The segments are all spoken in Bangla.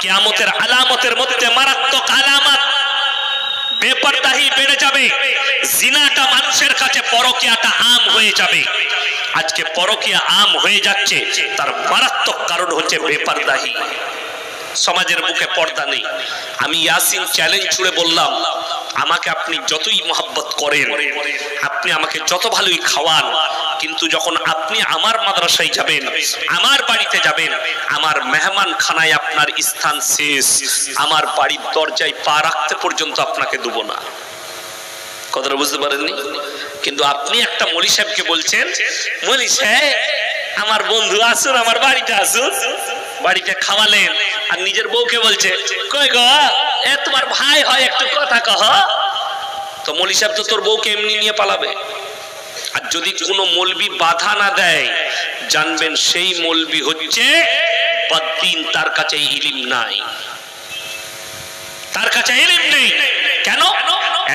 কিয়ামতের আলামতের মধ্যে মারাত্মক আলামত বেপরদাহি বেড়ে যাবে, জিনাটা মানুষের কাছে পরকীয়াটা আম হয়ে যাবে। আজকে পরকীয়া আম হয়ে যাচ্ছে, তার মারাত্মক কারণ হচ্ছে বেপরদাহি। সমাজের মুখে পর্দা নেই। আমি ইয়াসিন চ্যালেঞ্জ ছুড়ে বললাম, আমাকে আপনি যতই মহব্বত করেন, আপনি আমাকে যত ভালোই খাওয়ান, কিন্তু যখন আপনি আমার মাদ্রাসায় যাবেন, আমার বাড়িতে যাবেন, আমার মেহমান খানায় আপনার স্থান শেষ, আমার বাড়ির দরজায় পা রাখতে পর্যন্ত আপনাকে দেব না। কথাটা বুঝতে পারেননি? কিন্তু আপনি একটা মৌলী সাহেবকে বলছেন, মৌলী সাহেব আমার বন্ধু আসুন, আমার বাড়িতে আসুন, বাড়িতে খাওয়ালেন, আর নিজের বউকে বলছে কই গো এ তোমার ভাই হয় একটু কথা কহ। তো মৌলী সাহেব তো তোর বউকে এমনি নিয়ে পালাবে। আর যদি কোনো মৌলবি বাধা না দেয়, জানবেন সেই মৌলবি হচ্ছে বদ্দিন, তার কাছে ইলম নাই, তার কাছে ইলম নেই। কেন?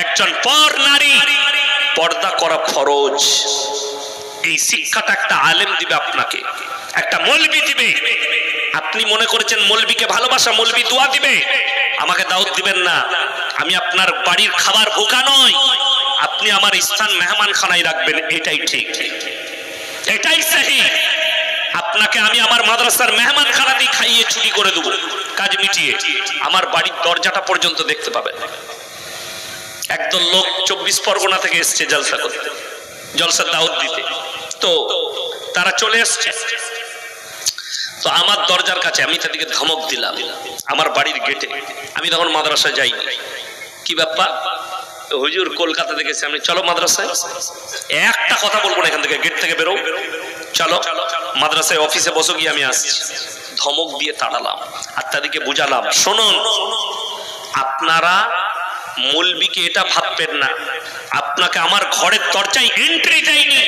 একজন পর নারী পর্দা করা ফরজ, এই শিক্ষাটা একটা আলেম দিবে আপনাকে, একটা মৌলবি দিবে। আপনি মনে করেছেন মৌলবিকে ভালোবাসা, মৌলবি দোয়া দিবে, আমাকে দাওয়াত দিবেন না। আমি আপনার বাড়ির খাবার ভোকা নয়, আপনি আমার স্থান মেহমান খানায় রাখবেন, এটাই ঠিক, এটাই সহি। আপনাকে আমি আমার মাদ্রাসার মেহমান খানাতেই খাইয়ে ছুটি করে দেবো, কাজ মিটিয়ে। আমার বাড়ির দরজাটা পর্যন্ত দেখতে পাবেন। একদল লোক 24 পরগনা থেকে এসছে জলসা করতে, জলসার দাওয়াত দিতে। তো তারা চলে এসছে, তো আমার দরজার কাছে আমি তাদেরকে ধমক দিলাম, আমার বাড়ির গেটে। আমি তখন মাদ্রাসায় যাইনি। কি ব্যাপার? হুজুর কলকাতা থেকে এসে, আমি চলো মাদ্রাসায়। একটা কথা বলবো না, এখান থেকে গেট থেকে বেরো, চলো মাদ্রাসায় অফিসে বসো, গিয়ে আমি আসছি। ধমক দিয়ে তাড়ালাম আর তাদেরকে বুঝালাম, শুনুন আপনারা মৌলবিকে এটা ভাববেন না, আপনাকে আমার ঘরের দরজায় এন্ট্রি দেয়নি,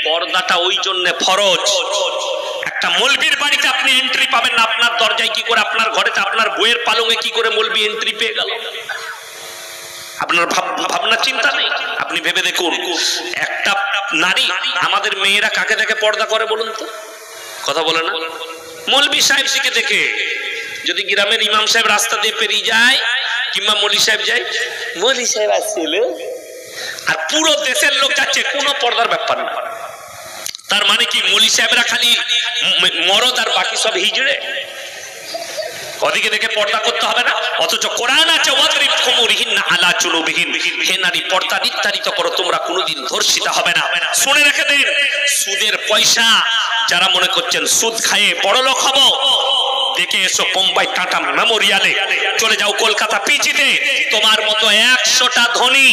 পর্দাটা ওই জন্য ফরজ। একটা মৌলবির বাড়িতে আপনি এন্ট্রি পাবেন না, আপনার দরজায় কি করে, আপনার ঘরেতে আপনার বইয়ের পালঙে কি করে মৌলবি এন্ট্রি পেয়ে গেল? আপনার ভাবনা চিন্তা নেই? আপনি ভেবে দেখুন, একটা নারী, আমাদের মেয়েরা কাকে দেখে পর্দা করে বলুন তো? কথা বলে না? মৌলবি সাহেব শিখে দেখে। যদি গ্রামের ইমাম সাহেব রাস্তা দিয়ে পেরিয়ে যায় কিংবা মৌলী সাহেব যায়, মৌলী সাহেব আসছিল, আর পুরো দেশের লোক যাচ্ছে, কোনো পর্দার ব্যাপার না। তার মানে কি মৌলী সাহেবরা খালি মরদ আর বাকি সব হিজড়ে? ওদিকে দেখে পর্দা করতে হবে না? অথচ কোরআন আছে ওয়াদরিব খুমুরিহিন্না আলা জুনুবিহিন, হে নারী পর্দা নির্ধারিত করো, তোমরা কোনোদিন ধর্ষিত হবে না। শুনে রেখে দিন, সুদের পয়সা যারা মনে করছেন সুদ খায়ে বড়লোক হব, দেখে এসো বোম্বাই টাটা মেমোরিয়ালে, চলে যাও কলকাতা পিচিতে, তোমার মতো 100টা ধনী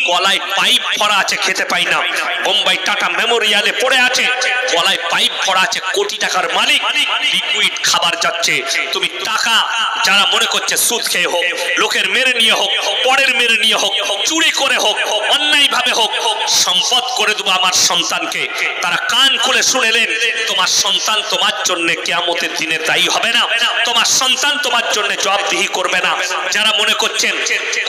গলায় পাইপ ভরা আছে, খেতে পাই না। বোম্বাই টাটা মেমোরিয়ালে পড়ে আছে, গলায় পাইপ ভরা আছে, কোটি টাকার মালিক, লিকুইড খাবার যাচ্ছে। তুমি টাকা যারা মনে করছে সুদ খেয়ে হোক, লোকের মেরে নিয়ে হোক, পরের মেরে নিয়ে হোক, চুরি করে হোক, অন্যায় ভাবে হোক, সম্পদ করে দেবো আমার সন্তানকে, তারা কান খুলে শুনেলেন, তোমার সন্তান তোমার জন্য কিয়ামতের দিনে দায়ী হবে না, তোমার সন্তান তোমার জন্য জবাবদিহি করবে না। যারা মনে করছেন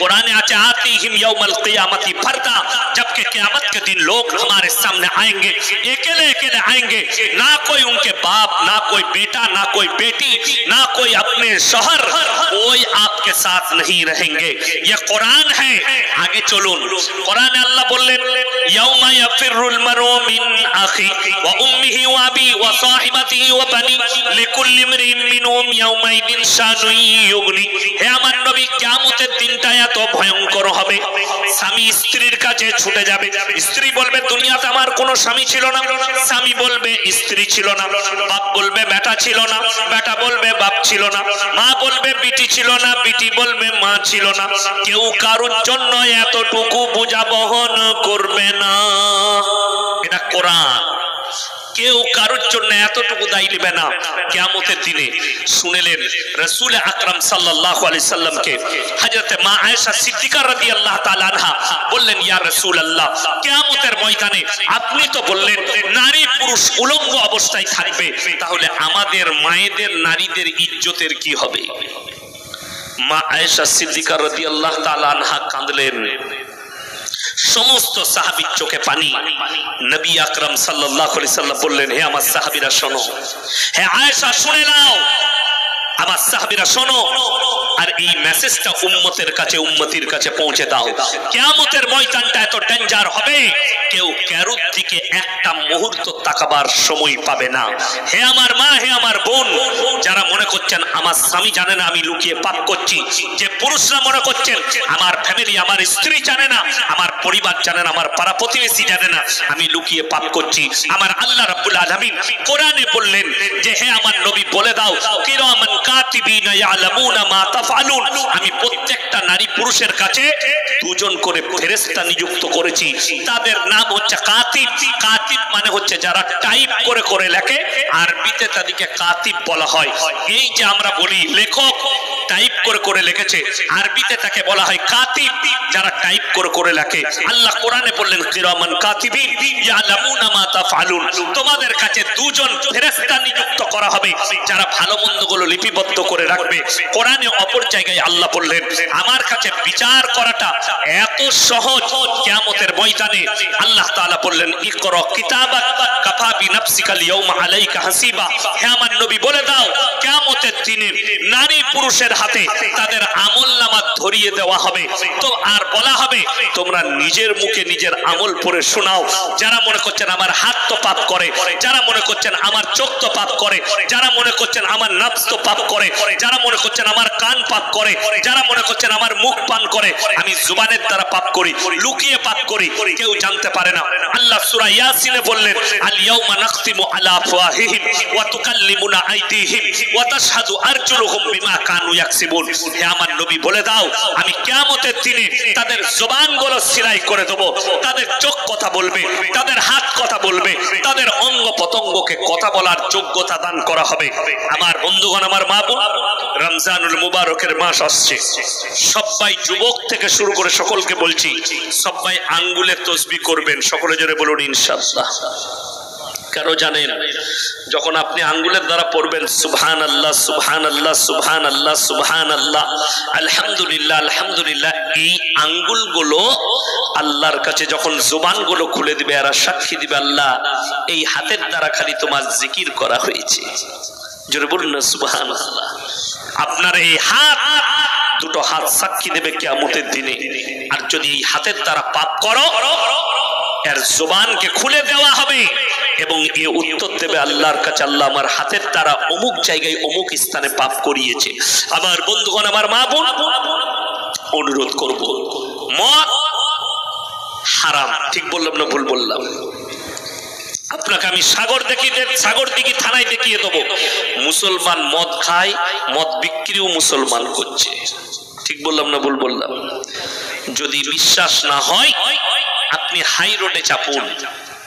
কোরআনে আছে आतीहिम यौमल क़ियामती फरदा, जबकि क़यामत के दिन लोग हमारे सामने आएंगे, अकेले अकेले आएंगे, ना कोई उनके बाप, ना कोई बेटा, ना कोई बेटी, ना कोई अपने शोहर, कोई आपके साथ नहीं रहेंगे। ये कुरान है। आगे चलून, कुरान अल्लाह बोलें यौमा यफिरुल मरउ मिन अखी व उम्मिही व अबी व साहिबतिही व बनी लिकुल्लि इम्रिइन मिनहुम यौमाइदिन शानुन युगनी। হে আমার নবী, কিয়ামতের দিনটা এত ভয়ঙ্কর হবে, স্বামী স্ত্রীর কাছে ছুটে যাবে। স্ত্রী বলবে দুনিয়াতে আমার কোনো স্বামী ছিল না, স্বামী বলবে স্ত্রী ছিল না, বাপ বলবে বেটা ছিল না, বেটা বলবে বাপ ছিল না, মা বলবে বিটি ছিল না, বিটি বলবে মা ছিল না। কেউ কারোর জন্য এতটুকু বোঝা বহন করবে না। এটা কোরআন। কেউ কারোর জন্য এতটুকু দায়ী নেবে না কিয়ামতের দিনে। শুনেলেন রাসূল আকরাম সাল্লাল্লাহু আলাইহি সাল্লামকে হযরত মা আয়েশা সিদ্দিকা রাদিয়াল্লাহু তাআলা আনহা বললেন, ইয়া রাসূলুল্লাহ, কিয়ামতের ময়দানে আপনি তো বললেন নারী পুরুষ উলঙ্গ অবস্থায় থাকবে, তাহলে আমাদের মায়েদের নারীদের ইজ্জতের কি হবে? মা আয়েশা সিদ্দিকা রাদিয়াল্লাহু তাআলা আনহা কাঁদলেন। সমস্ত সাহাবীর চোখে পানি। নবী আকরাম সাল্লাল্লাহু আলাইহি সাল্লাম বললেন, হে আমার সাহাবীরা শোনো, হে আয়েশা শুনে নাও, আমার সাহাবীরা শোনো, আর এই মেসেজটা উম্মতের কাছে, উম্মতির কাছে পৌঁছে দাও। কিয়ামতের ময়দানটা এত ডেঞ্জার হবে, কেউ কারোর দিকে একটা মুহূর্ত তাকাবার সময় পাবে না। হে আমার মা, হে আমার বোন, যারা মনে করছেন আমার স্বামী জানে না আমি লুকিয়ে পাপ করছি, যে পুরুষরা মনে করছেন আমার ফ্যামিলি, আমার স্ত্রী জানে না, আমার পরিবার জানে না, আমার পাড়া প্রতিবেশী জানে না আমি লুকিয়ে পাপ করছি, আমার আল্লাহ রাব্বুল আলামিন কোরআনে বললেন যে হে আমার নবী বলে দাও, কিরামান কাতিবিনা ইয়ালামুনা মা তাফআলুন, আমি প্রত্যেকটা নারী পুরুষের কাছে দুজন করে ফেরেশতা নিযুক্ত করেছি, তাদের নাম হচ্ছে কাতিব। কাতিব মানে হচ্ছে যারা টাইপ করে করে লেখে, আরবিতে তাদেরকে কাতিব বলা হয়। এই যে আমরা বলি লেখক টাইপ করে করে লিখেছে, আরবিতে তাকে বলা হয় কাতিব, যারা টাইপ করে করে লেখে। আল্লাহ কোরআনে বললেন কিরামান কাতিবিন ইয়ালামুনা মা তাফআলুন, তোমাদের কাছে দুজন ফেরেশতা নিযুক্ত করা হবে যারা ভালো মন্দগুলো লিপিবদ্ধ করে রাখবে। কোরআনে অপর জায়গায় আল্লাহ বললেন আমার কাছে বিচার করাটা এত সহজ, কিয়ামতের ময়দানে আল্লাহ তাআলা বললেন ইকরা কিতাবাক কাফা বিনাফসিকাল ইয়াউমা আলাইকা হাসিবা, হে আমার নবী বলে দাও কিয়ামতের দিনে নারী পুরুষের হাতে তাদের আমলনামা ধরিয়ে দেওয়া হবে, তো আর বলা হবে তোমরা নিজের মুখে নিজের আমল পড়ে শোনাও। যারা মনে করছেন আমার হাত তো পাপ করে, যারা মনে করছেন আমার চোখ তো পাপ করে, যারা মনে করছেন আমার নফস তো পাপ করে, যারা মনে করছেন আমার কান পাপ করে, যারা মনে করছেন আমার মুখ পান করে, আমি জুবানের দ্বারা পাপ করি, লুকিয়ে পাপ করি, কেউ জানতে পারে না। আল্লাহ সূরা ইয়াসিনে বললেন আল ইয়াউমা নাখতিমু আলা আফওয়াহিহিম ওয়া তুকাল্লিমুনা আইদিহিম ওয়া তাশহাদু আরজুলুহুম বিমা কানু ইয়াকসিবুন, হে আমার নবী বলে দাও আমি কিয়ামতের দিনে তাদের জবানগুলো সিলাই করে দেব, তাদের চোখ কথা বলবে, তাদের হাত কথা বলবে, তাদের অঙ্গ পতঙ্গকে কথা বলার যোগ্যতা দান করা হবে। আমার বন্ধুগণ, আমার মা বোন, রমজানুল মুবারকের মাস আসছে, সবাই যুবক থেকে শুরু করে সকলকে বলছি সবাই আঙ্গুলের তাসবিহ করবেন, সকলে জোরে বলুন ইনশাআল্লাহ। কেন জানেন? যখন আপনি আঙ্গুলের দ্বারা পড়বেন সুবহানাল্লাহ সুবহানাল্লাহ সুবহানাল্লাহ সুবহানাল্লাহ আলহামদুলিল্লাহ আলহামদুলিল্লাহ, এই আঙ্গুলগুলো আল্লাহর কাছে যখন জবানগুলো খুলে দিবে আর সাক্ষী দিবে আল্লাহ এই হাতের দ্বারা খালি তোমার জিকির করা হয়েছে, জোরে বলুন না সুবহানাল্লাহ। আপনার এই হাত, দুটো হাত সাক্ষী দেবে কিয়ামতের দিনে। আর যদি এই হাতের দ্বারা পাপ করো, এর জবানকে খুলে দেওয়া হবে এবং এ উত্তর দেবে আল্লাহর কাছে, আল্লাহ আমার হাতের দ্বারা অমুক জায়গায় অমুক স্থানে পাপ করিয়েছে। আমার বন্ধুগণ, আমার মা বোন, অনুরোধ করব, মদ হারাম, ঠিক বললাম না ভুল বললাম? আপনাকে আমি সাগরদিঘি থানায় দেখিয়ে দেবো, মুসলমান মদ খায়, মদ বিক্রিও মুসলমান করছে, ঠিক বললাম না ভুল বললাম? যদি বিশ্বাস না হয় আপনি হাই রোডে চাপুন,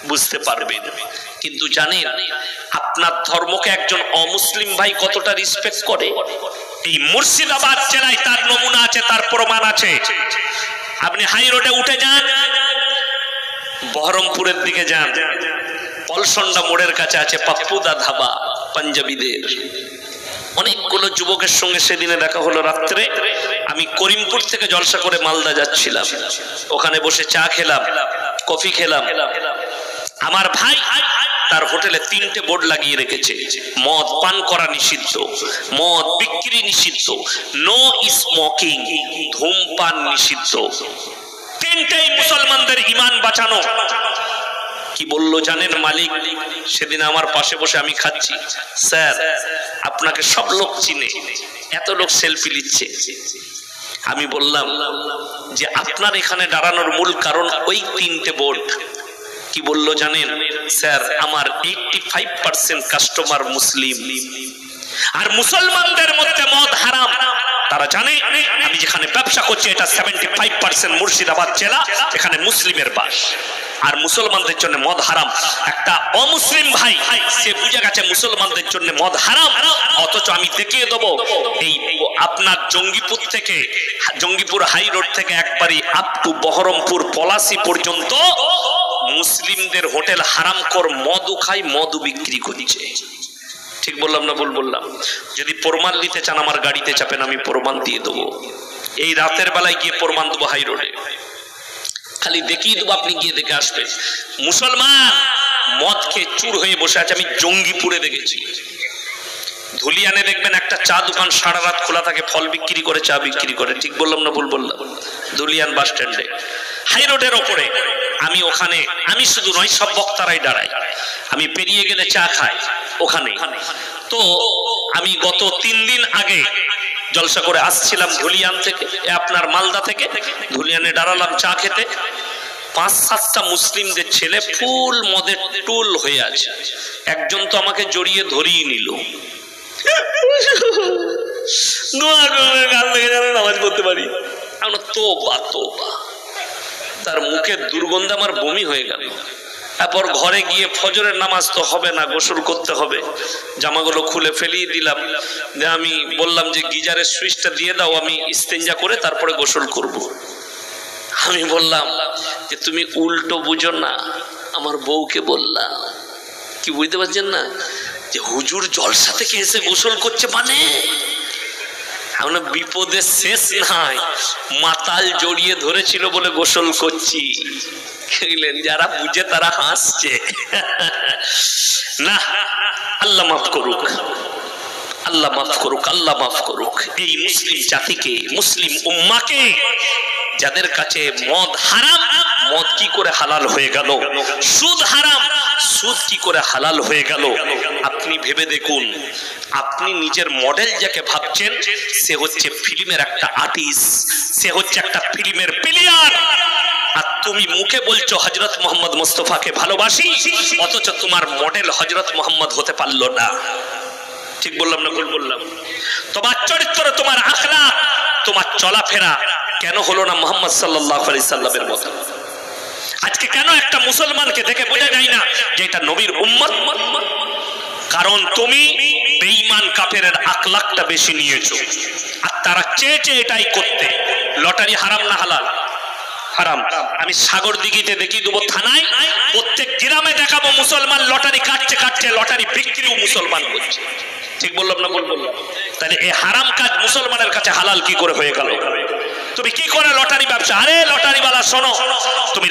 বুঝতে পারবেন। কিন্তু জানেন আপনার ধর্মকে একজন অমুসলিম ভাই কতটা রেসপেক্ট করে? এই মুর্শিদাবাদ জেলায় তার নমুনা আছে, তার প্রমাণ আছে। আপনি হাই রোডে উঠে যান, বহরমপুরের দিকে যান, পলসন্ডা মোড়ের কাছে আছে পাপ্পুদা ধাবা, পাঞ্জাবিদের। অনেকগুলো যুবকের সঙ্গে সেদিনে দেখা হলো রাত্রে। আমি করিমপুর থেকে জলসা করে মালদা যাচ্ছিলাম, ওখানে বসে চা খেলাম, কফি খেলাম। আমার ভাই তার হোটেলে 3টে বোর্ড লাগিয়ে রেখেছে, মদ পান করা নিষিদ্ধ, মদ বিক্রি নিষিদ্ধ, নো স্মোকিং, ধূমপান নিষিদ্ধ। 3টেই মুসলমানদের ঈমান বাঁচানো। কি বললো জানেন মালিক? সেদিন আমার পাশে বসে আমি খাচ্ছি, স্যার আপনাকে সব লোক চিনে, এত লোক সেলফি নিচ্ছে। আমি বললাম যে আপনার এখানে দাঁড়ানোর মূল কারণ ওই 3টে বোর্ড। কি বললো জানেন? স্যার আমার 85% কাস্টমার মুসলিম, আর মুসলমানদের মধ্যে মদ হারাম। তারা জানে আমি যেখানে ব্যবসা করছি এটা 75% মুর্শিদাবাদ জেলা, এখানে মুসলিমের বাস, আর মুসলমানদের জন্য মদ হারাম। একটা অমুসলিম ভাই সে বুঝে গেছে মুসলমানদের জন্য মদ হারাম, অথচ আমি দেখিয়ে দেবো এই আপনার জঙ্গিপুর হাই রোড থেকে একবারই আপ টু বহরমপুর পলাশি পর্যন্ত মুসলিমদের হোটেল হারামখোর মদও খায়, মদও বিক্রি করছে। ঠিক বললাম না ভুল বললাম? যদি প্রমাণ নিতে চান আমার গাড়িতে চাপেন, আমি প্রমাণ দিয়ে দেবো। এই রাতের বেলায় গিয়ে প্রমাণ দেবো হাই রোডে, খালি দেখিয়ে দেবো, আপনি গিয়ে দেখে আসবেন। মুসলমান মদ খেয়ে চুর হয়ে বসে আছে, আমি জঙ্গিপুরে দেখেছি। ধুলিয়ানে দেখবেন একটা চা দোকান সারা রাত খোলা থাকে, ফল বিক্রি করে, চা বিক্রি করে। ঠিক বললাম না ভুল বললাম? ধুলিয়ান বাস স্ট্যান্ডে, হাই রোডের ওপরে। আমি ওখানে, আমি শুধু নয়, সব বক্তারাই দাঁড়াই। আমি পেরিয়ে গেলে চা খাই ওখানে। তো আমি গত 3 দিন আগে জলসা করে আসছিলাম ধুলিয়ান থেকে, আপনার মালদা থেকে। ধুলিয়ানে দাঁড়ালাম চা খেতে। 5-7টা মুসলিমদের ছেলে ফুল মদের টুল হয়ে আছে। একজন তো আমাকে জড়িয়ে ধরিয়ে নিল, নামাজ পড়তে পারি। তোবা তোবা, তার মুখের দুর্গন্ধে আমার বমি হয়ে গেল। তারপর ঘরে গিয়ে ফজরের নামাজ তো হবে না, গোসল করতে হবে। জামাগুলো খুলে ফেলিয়ে দিলাম। আমি বললাম যে গিজারের সুইচটা দিয়ে দাও, আমি ইস্তেঞ্জা করে তারপরে গোসল করব। আমি বললাম যে তুমি উল্টো বুঝো না। আমার বউকে বললাম, কি বুঝতে পারছেন না যে হুজুর জলসা থেকে এসে গোসল করছে মানে? আমরা বিপদের শেষ নাই, মাতাল জড়িয়ে ধরেছিল বলে গোসল করছি। যারা বুঝে তারা হাসছে। না, আল্লাহ মাফ করুক, আল্লাহ মাফ করুক, আল্লাহ মাফ করুক এই মুসলিম জাতিকে, মুসলিম উম্মাকে, যাদের কাছে মদ হারাম, মদ কি করে হালাল হয়ে গেল? সুদ হারাম, সুদ কি করে হালাল হয়ে গেল? আপনি ভেবে দেখুন, আপনি নিজের মডেল যাকে ভাবছেন সে হচ্ছে ফিল্মের একটা আর্টিস্ট, সে হচ্ছে একটা ফিল্মের প্লেয়ার। আর তুমি মুখে বলছো হযরত মুহাম্মদ মুস্তাফাকে ভালোবাসি, অথচ তোমার মডেল হযরত মুহাম্মদ হতে পারলো না। ঠিক বললাম না ভুল বললাম? তোমার চরিত্র, তোমার আখলাক, তোমার চলাফেরা কেন হলো না মুহাম্মদ সাল্লাল্লাহু আলাইহি সাল্লামের মতো? আজকে কেন একটা মুসলমানকে দেখে বোঝা যায় না যে এটা নবীর উম্মত? কারণ তুমি বেঈমান কাফেরের আখলাকটা বেশি নিয়েছো, আর তারা চেয়েছে এটাই করতে। লটারি হারাম না হালাল? হারাম। আমি সাগর দিঘিতে দেখিয়ে দেবো থানায়, প্রত্যেক গ্রামে দেখাবো মুসলমান লটারি কাটছে, লটারি বিক্রিও মুসলমান করছে। ঠিক বললাম না ভুল বললাম? তাহলে এই হারাম কাজ মুসলমানের কাছে হালাল কি করে হয়ে গেল? তুমি কি করে লটারি ব্যবসা? আরে লটারিওয়ালা শোনো, তুমি